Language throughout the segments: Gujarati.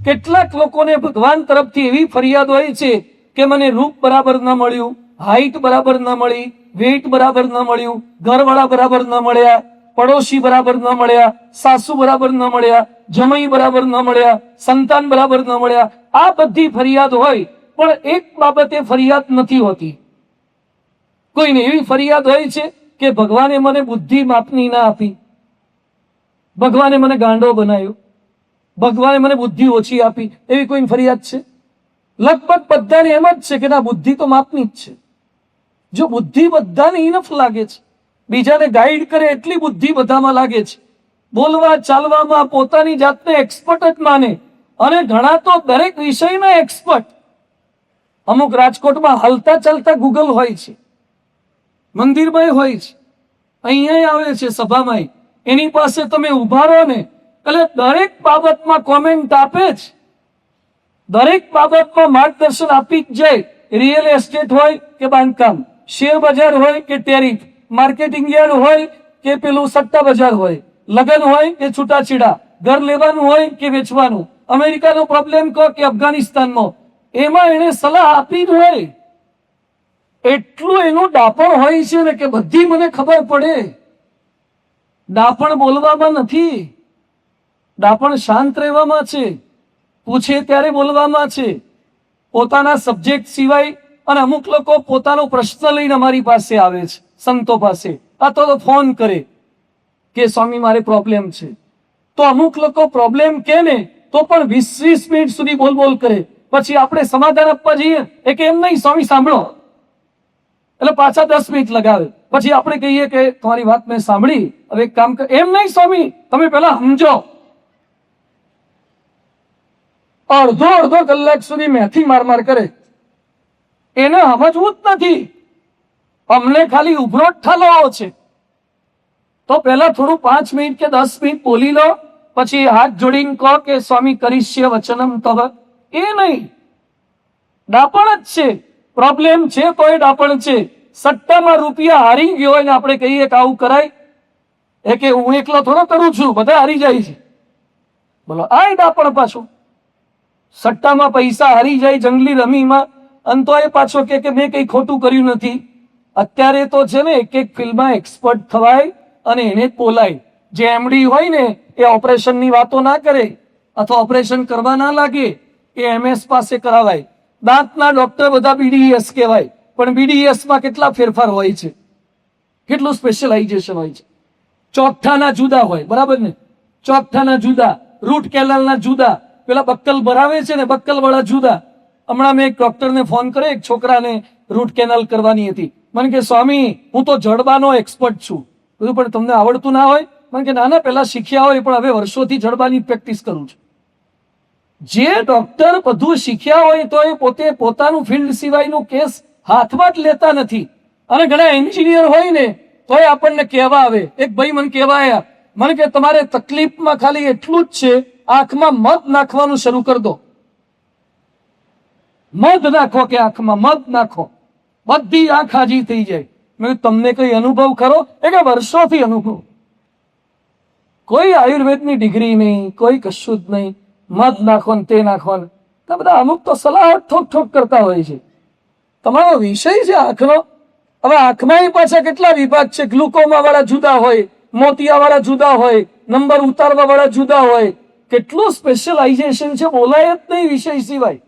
કેટલાક લોકોને ભગવાન તરફથી એવી ફરિયાદ હોય છે કે મને રૂપ બરાબર ન મળ્યું, હાઈટ બરાબર ન મળી, વેઇટ બરાબર ન મળ્યું, ઘરવાળા બરાબર ન મળ્યા, પડોશી બરાબર ન મળ્યા, સાસુ બરાબર ન મળ્યા, જમાઈ બરાબર ન મળ્યા, સંતાન બરાબર ન મળ્યા. આ બધી ફરિયાદ હોય, પણ એક બાબતે ફરિયાદ નથી હોતી. કોઈને એવી ફરિયાદ હોય છે કે ભગવાને મને બુદ્ધિ માપની ના આપી, ભગવાને મને ગાંડો બનાવ્યો, ભગવાને મને બુદ્ધિ ઓછી આપી. એવી કોઈ ફરિયાદ છે? લગભગ બધાને એમ જ છે કે ના, બુદ્ધિ તો માપની જ છે. જો બુદ્ધિ બધાને ઇનફ લાગે છે, બીજાને ગાઈડ કરે એટલી બુદ્ધિ બધામાં લાગે છે, બોલવા ચાલવામાં પોતાની જાતને એક્સપર્ટ જ માને, અને ઘણા તો દરેક વિષયના એક્સપર્ટ. અમુક રાજકોટમાં હાલતા ચાલતા ગૂગલ હોય છે, મંદિરમાં હોય છે, અહીંયા આવે છે સભામાં, એની પાસે તમે ઉભા રહો ને એટલે દરેક બાબતમાં કોમેન્ટ આપે જ, દરેક બાબતમાં માર્ગદર્શન આપી જ જાય. રિયલ એસ્ટેટ હોય કે બાંધકામ, શેર બજાર હોય કે ટેરિફ, માર્કેટિંગ યાર્ડ હોય કે પેલું સટ્ટા બજાર હોય, લગ્ન હોય કે છૂટાછેડા, ઘર લેવાનું હોય કે વેચવાનું, અમેરિકાનો પ્રોબ્લેમ કહો કે અફઘાનિસ્તાનનો, એમાં એને સલાહ આપી જ હોય. એટલું એનું ડાપણ હોય છે ને કે બધી મને ખબર પડે. ડાપણ બોલવામાં નથી, ડાપણ શાંત રહેવામાં છે, પૂછે ત્યારે બોલવામાં છે. પોતાના સબ્જેક્ટ સિવાય, અને અમુક લોકો પોતાનો પ્રશ્ન લઈને અમારી પાસે આવે છે, સંતો પાસે, અથવા તો ફોન કરે કે સ્વામી મારે પ્રોબ્લેમ છે. તો અમુક લોકો પ્રોબ્લેમ કે ને તો પણ 20-20 મિનિટ સુધી બોલ બોલ કરે. પછી આપણે સમાધાન આપવા જઈએ એ કે એમ નહીં સ્વામી સાંભળો, એટલે પાછા 10 મિનિટ લગાવે. પછી આપણે કહીએ કે તમારી વાત મેં સાંભળી, હવે એક કામ કર. એમ નહીં સ્વામી, તમે પેલા સમજો. અડધો કલાક સુધી મેથી માર કરે, એને સમજવું જ નથી. અમને ખાલી ઉભરો ઠાલવો છે, તો પેલા થોડું 5 મિનિટ કે 10 મિનિટ બોલી લો, પછી હાથ જોડીને કહો કે સ્વામી કરીશ્ય વચનમ તવ. એ નહીં, ડાપણ જ છે. પ્રોબ્લેમ છે તો એ ડાપણ છે. સટ્ટામાં રૂપિયા હારી ગયો હોય ને આપણે કહીએ કે આવું કરાય, એ કે હું એકલો થોડો કરું છું, બધા હારી જાય છે. બોલો, આ ડાપણ પાછું. સટ્ટામાં પૈસા હારી જાય જંગલી રમીમાં, અને તો એ પાછો કે મેં કઈ ખોટું કર્યું નથી. અત્યારે તો છે ને એક ફિલ્ડમાં એક્સપર્ટ થવાય અને એને જ બોલાય. જે એમડી હોય ને એ ઓપરેશનની વાતો ના કરે, અથવા ઓપરેશન કરવા ના લાગે, એ એમએસ પાસે કરાવાય. દાંતના ડોક્ટર બધા બીડીએસ કહેવાય, પણ બીડીએસ માં કેટલા ફેરફાર હોય છે, કેટલું સ્પેશિયલાઇઝેશન હોય છે. ચોકઠાના જુદા હોય, બરાબર ને? ચોકઠાના જુદા, રૂટ કેનાલના જુદા, પેલા બક્કલ ભરાવે છે ને બક્કલ વાળા જુદા. હમણાં મેં એક ડોક્ટરને ફોન કર્યો, એક છોકરાને રૂટ કેનાલ કરવાની હતી. મને કે સ્વામી હું તો જડબાનો એક્સપર્ટ છું. બધું પણ તમને આવડતું ના હોય? મને કે ના ના, પેલા શીખ્યા હોય, પણ હવે વર્ષોથી જડબાની પ્રેક્ટિસ કરું છું. જે ડોક્ટર બધું શીખ્યા હોય તો એ પોતે પોતાનું ફિલ્ડ સિવાયનું કેસ હાથમાં જ લેતા નથી. અને ઘણા એન્જિનિયર હોય ને તો આપણને કહેવા આવે. એક ભાઈ મને કહેવા આવ્યા, મને કે તમારે તકલીફમાં ખાલી એટલું જ છે, આંખમાં મધ નાખવાનું શરૂ કરી દો. મધ નાખો કે આંખમાં મધ નાખો, બધી આંખ હાજી થઈ જાય. મેં તમને કઈ અનુભવ ખરો? એ કે વર્ષોથી અનુભવ. કોઈ આયુર્વેદની ડિગ્રી નહીં, કોઈ કશું જ નહીં. મધ નાખો ને તે નાખો ને. બધા અમુક તો સલાહ ઠોક કરતા હોય છે. તમારો વિષય છે આંખનો. હવે આંખમાં પાછા કેટલા વિભાગ છે. ગ્લુકોમા વાળા જુદા હોય, મોતિયા વાળા જુદા હોય, નંબર ઉતારવા વાળા જુદા હોય. કેટલું સ્પેશિયલાઇઝેશન છે, બોલાય જ નહીં વિષય સિવાય.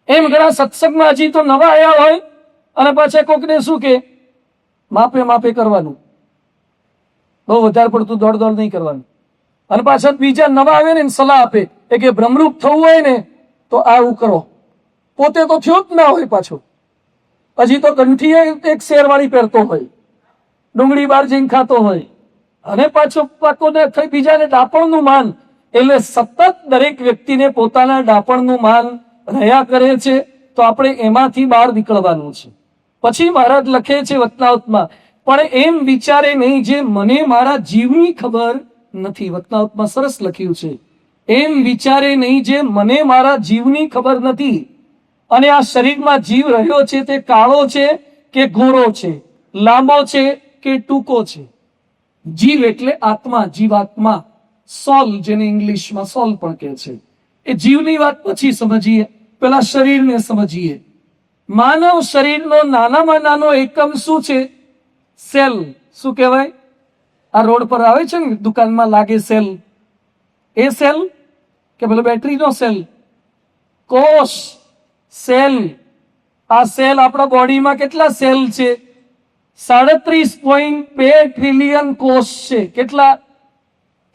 એમ ઘણા સત્સંગમાં હજી તો નવા આવ્યા હોય, અને પાછા કોકને શું કે માપે કરવાનું, બહુ વધારે પડતું દોડ નહીં કરવાનું. અને પાછા બીજા નવા આવે ને સલાહ આપે કે ભ્રમરૂપ થવું હોય ને તો આવું કરો. પોતે તો થયો જ ના હોય પાછો. હજી તો કંઠી એક શેરવાળી પહેરતો હોય, ડુંગળી બાર જઈને ખાતો હોય, અને પાછો પાકોને થઈ બીજાને ડાપણનું માન. એટલે સતત દરેક વ્યક્તિને પોતાના ડાપણનું માન રહ્યા કરે છે. તો આપણે એમાંથી બહાર નીકળવાનું છે. પછી મહારાજ લખે છે વતનાવતમાં, પણ એમ વિચારે નહીં જે મને મારા જીવની ખબર નથી. વતનાવતમાં સરસ લખ્યું છે, એમ વિચારે નહીં જે મને મારા જીવની ખબર નથી. અને આ શરીરમાં જીવ રહ્યો છે તે કાળો છે કે ગોરો છે, લાંબો છે કે ટૂંકો છે. જીવ એટલે આત્મા, જીવાત્મા, સોલ, જેને ઇંગ્લિશમાં સોલ પણ કહે છે. એ જીવની વાત પછી સમજીએ, પેલા શરીરને સમજીએ. માનવ શરીરનો નાનામાં નાનો એકમ શું છે? સેલ. શું કહેવાય? આ રોડ પર આવે છે ને દુકાનમાં લાગે સેલ, એ સેલ કે પેલો બેટરીનો સેલ? કોષ, સેલ. આ સેલ આપણા બોડીમાં કેટલા સેલ છે? 37.2 ટ્રિલિયન કોષ છે. કેટલા?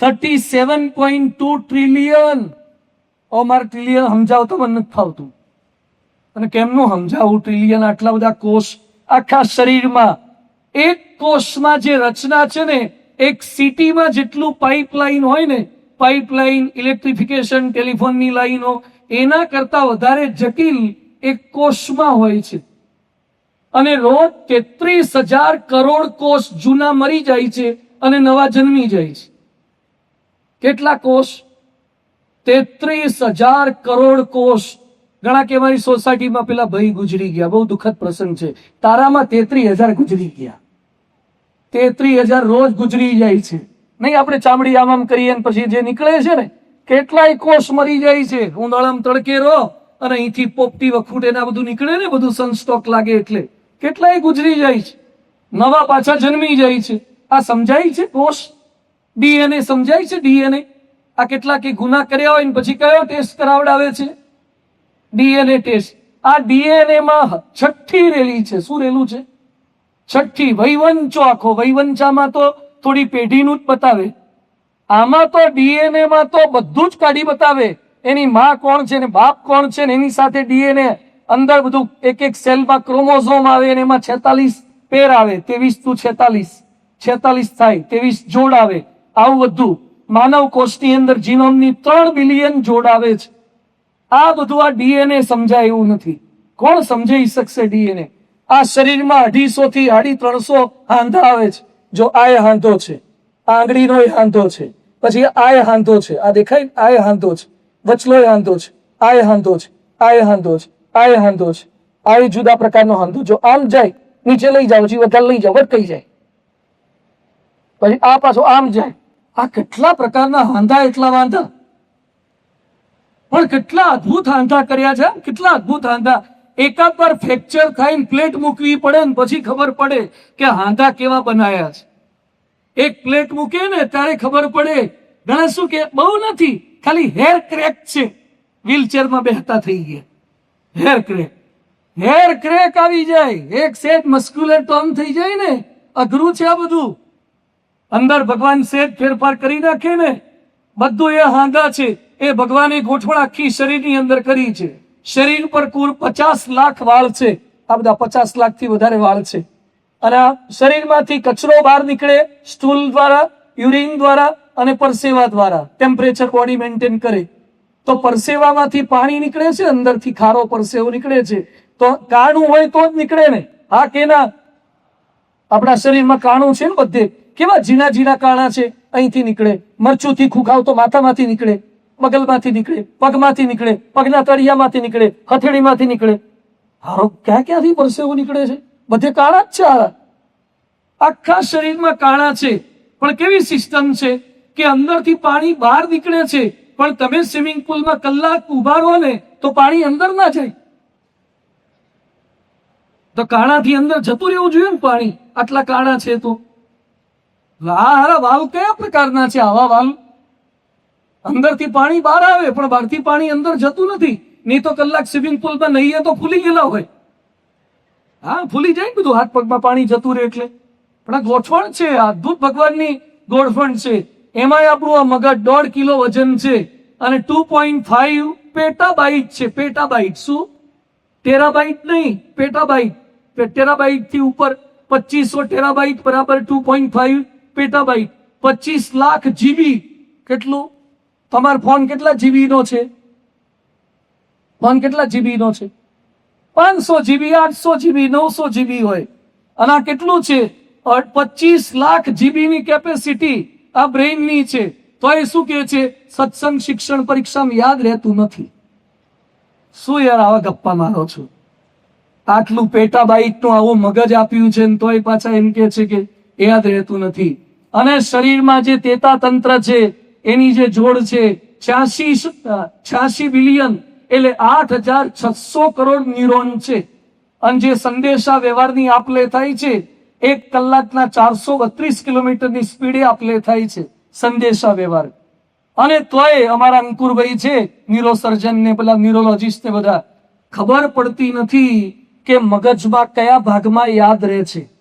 37.2 ટ્રિલિયન. ઓ મારે ટ્રિલિયન સમજાવ તો મને નથી ફાવતું. અને કેમનું સમજાવું ટ્રિલિયન? આટલા બધા કોષ આખા શરીરમાં. એક કોષમાં જે રચના છે ને, એક સિટીમાં જેટલું પાઇપલાઇન હોય ને, પાઇપલાઇન, ઇલેક્ટ્રિફિકેશન, ટેલિફોનની લાઈનો, એના કરતા વધારે જટિલ એક કોષમાં હોય છે. અને રોજ 33,000 કરોડ કોષ જૂના મરી જાય છે અને નવા જન્મી જાય છે. કેટલા કોષ? 33,000 કરોડ કોષ. ઘણા કે મારી સોસાયટીમાં પેલા ભાઈ ગુજરી ગયા, બહુ દુઃખદ પ્રસંગ છે. તારામાં 33,000 ગુજરી ગયા. 33,000 રોજ ગુજરી જાય છે. નહીં આપણે ચામડી આમ કરીએ ને પછી જે નીકળે છે ને, કેટલાય કોષ મરી જાય છે. ઉનાળામાં તડકે રહો અને અહીંથી પોપટી વખૂટ એના બધું નીકળે ને, બધું સનસ્ટોક લાગે એટલે કેટલાય ગુજરી જાય છે, નવા પાછા જન્મી જાય છે. આ સમજાય છે કોષ? ડીએનએ સમજાય છે? ડીએનએ આ કેટલા કે ગુના કર્યા હોય ને પછી કયો ટેસ્ટ કરાવડાવે છે? DNA test. આ ડીએનએ માં છઠ્ઠી રેલી છે. શું રેલું છે? છઠ્ઠી. વૈવંચો આખો. વૈવંચામાં તો થોડી પેઢીનું જ બતાવે, આમાં તો ડીએનએ માં તો બધું જ કાઢી બતાવે. એની માં કોણ છે ને બાપ કોણ છે ને એની સાથે ડીએનએ અંદર બધું, એક એક સેલમાં ક્રોમોઝોમ આવે અને એમાં 46 પેર આવે. 23 × 46 થાય, 23 જોડ આવે. આવું બધું માનવ કોષની અંદર જીનોમની 3 બિલિયન જોડ આવે છે. આ બધું આ ડીએનએ સમજાય એવું નથી. કોણ સમજાઈ શકશે ડીએનએ? આ શરીરમાં 250 થી 350 હાંધા આવે છે. જો આ હાંધો છે, આ આંગળીનો હાંધો છે, પછી આ હાંધો છે, આ દેખાય, આ હાંધો છે, વચલો હાંધો છે, આ હાંધો છે, આ હાંધો છે, આ હાંધો છે, આ જુદા પ્રકારનો હાંધો. જો આમ જાય, નીચે લઈ જાવ, પછી વધારે લઈ જાવ, વટકાઈ જાય, પછી આ પાછો આમ જાય. આ કેટલા પ્રકારના હાંધા, એટલા વાંધા. પણ કેટલા અદભુત હાંધા કર્યા છે, કેટલા અદભુત હાંધા. એકાદ વાર ફ્રેક્ચર થાય, પ્લેટ મૂકવી પડે ને પછી ખબર પડે કે હાંધા કેવા બનાયા છે. એક પ્લેટ મૂકે ને ત્યારે ખબર પડે. ઘણા શું કે બહુ નથી, ખાલી હેર ક્રેક છે, વ્હીલચેરમાં બેહતા થઈ ગયા. હેર ક્રેક, હેર ક્રેક આવી જાય, એક સેટ મસ્ક્યુલર ટોન થઈ જાય ને, અઘરું છે આ બધું. અંદર ભગવાન સેટ ફેરફાર કરી નાખે ને, બધું એ હાંધા છે. એ ભગવાને ગોઠવણ આખી શરીરની અંદર કરી છે. શરીર પર કુલ 50 લાખ વાળ છે. આ બધા 50 લાખથી વધારે વાળ છે. અને આ શરીરમાંથી કચરો બહાર નીકળે સ્ટૂલ દ્વારા, યુરિન દ્વારા અને પરસેવા દ્વારા. ટેમ્પરેચર બોડી મેન્ટેન કરે. તો પરસેવામાંથી પાણી નીકળે છે, અંદરથી ખારો પરસેવો નીકળે છે. તો કાણું હોય તો જ નીકળે ને. હા કે ના? આપણા શરીરમાં કાણું છે ને બધે, કેવા ઝીણા ઝીણા કાણા છે, અહીંથી નીકળે. મરચુંથી ખુખાવ તો માથામાંથી નીકળે, બગલમાંથી નીકળે, પગમાંથી નીકળે, પગના તળિયામાંથી નીકળે, હથેળીમાંથી નીકળે. હારો ક્યાં ક્યાંથી પરસેવો નીકળે છે? બધે કાણા જ છે. આખા શરીરમાં કાણા છે. પણ કેવી સિસ્ટમ છે કે અંદરથી પાણી બહાર નીકળે છે, પણ તમે સ્વિમિંગ પુલમાં કલાક ઉભા રહો ને તો પાણી અંદર ના જાય. તો કાણાથી અંદર જતું રહેવું જોઈએ ને પાણી. આટલા કાણા છે તો આ વાલ કયા પ્રકારના છે? આવા વાલ અંદરથી પાણી બહાર આવે પણ બહારથી પાણી અંદર જતું નથી. નહીં તો કલાક સ્વિમિંગ પુલમાં નહીએ તો ફૂલી ગયેલા હોય. હા, ફૂલી જાય ને બધું, હાથ પગમાં પાણી જતું રહે એટલે. પણ આ ગોઠવણ છે, અદભુત ભગવાનની ગોઠવણ છે. એમાંય આપણું આ મગજ 1.5 કિલો વજન છે અને 2.5 પેટાબાઇટ છે. પેટાબાઇટ શું? ટેરાબાઇટ નહીં, પેટાબાઇટ. ટેરાબાઇટ થી ઉપર 2500 ટેરાબાઇટ બરાબર 2.5 પેટાબાઇટ. 25 લાખ જીબી. કેટલું? તમારો ફોન કેટલા જીબી નો છે? ફોન કેટલા જીબી નો છે? 500 જીબી, 800 જીબી, 900 જીબી હોય. અને આ કેટલું છે? 25 લાખ જીબી ની કેપેસિટી આ બ્રેઇન ની છે. તો એ શું કે છે? સત્સંગ, શિક્ષણ, પરીક્ષામાં યાદ રહેતું નથી. શું યાર આવા ગપ્પા મારો છો? આટલું પેટાબાઇટ નું આવું મગજ આપ્યું છે ને તોય પાછા એમ કે છે કે યાદ રહેતું નથી. અને શરીરમાં જે ચેતા તંત્ર છે, એની જે જોડ છે, 86 બિલિયન એટલે 8,600 કરોડ ન્યુરોન છે. અને જે સંદેશા વ્યવહારની આપલે થાય છે 1 કલાકના 432 કિલોમીટરની સ્પીડે આપલે થાય છે સંદેશા વ્યવહાર. અને તોય અમારા અંકુરભાઈ છે ન્યુરોસર્જન ને પેલા ન્યુરોલોજીસ્ટ ને બધા ખબર પડતી નથી કે મગજમાં કયા ભાગમાં યાદ રહે છે.